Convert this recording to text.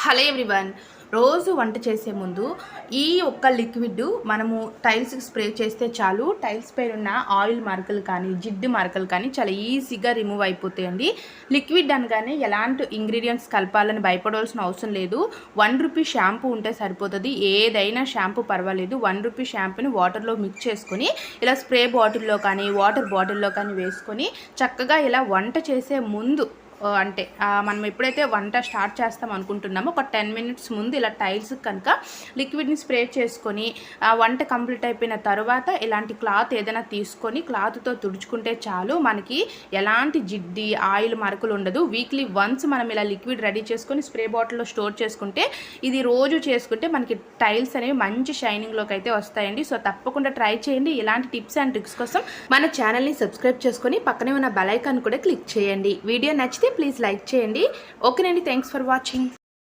Hello everyone. రోజు వంట చేసే ముందు ఈ ఒక్క లిక్విడ్ మనము టైల్స్కి స్ప్రే చేస్తే చాలు, టైల్స్ పైన ఉన్న ఆయిల్ మరకలు కానీ జిడ్డు మరకలు కానీ చాలా ఈజీగా రిమూవ్ అయిపోతాయండి. లిక్విడ్ అనగానే ఎలాంటి ఇంగ్రీడియంట్స్ కలపాలని భయపడాల్సిన అవసరం లేదు. ₹1 షాంపూ ఉంటే సరిపోతుంది. ఏదైనా షాంపూ పర్వాలేదు. ₹1 షాంపూని వాటర్లో మిక్స్ చేసుకొని ఇలా స్ప్రే బాటిల్లో కానీ వాటర్ బాటిల్లో కానీ వేసుకొని చక్కగా ఇలా వంట చేసే ముందు అంటే మనం ఎప్పుడైతే వంట స్టార్ట్ చేస్తాం అనుకుంటున్నామో ఒక 10 మినిట్స్ ముందు ఇలా టైల్స్ కనుక లిక్విడ్ని స్ప్రే చేసుకొని వంట కంప్లీట్ అయిపోయిన తర్వాత ఇలాంటి క్లాత్ ఏదైనా తీసుకొని క్లాత్తో తుడుచుకుంటే చాలు, మనకి ఎలాంటి జిడ్డి ఆయిల్ మరకలు ఉండదు. వీక్లీ వన్స్ మనం ఇలా లిక్విడ్ రెడీ చేసుకొని స్ప్రే బాటిల్లో స్టోర్ చేసుకుంటే ఇది రోజు చేసుకుంటే మనకి టైల్స్ అనేవి మంచి షైనింగ్లోకి అయితే వస్తాయండి. సో తప్పకుండా ట్రై చేయండి. ఇలాంటి టిప్స్ అండ్ ట్రిక్స్ కోసం మన ఛానల్ని సబ్స్క్రైబ్ చేసుకొని పక్కనే ఉన్న బెల్ ఐకాన్ కూడా క్లిక్ చేయండి. వీడియో నచ్చితే ప్లీజ్ లైక్ చేయండి. ఓకేనండి, థ్యాంక్స్ ఫర్ వాచింగ్.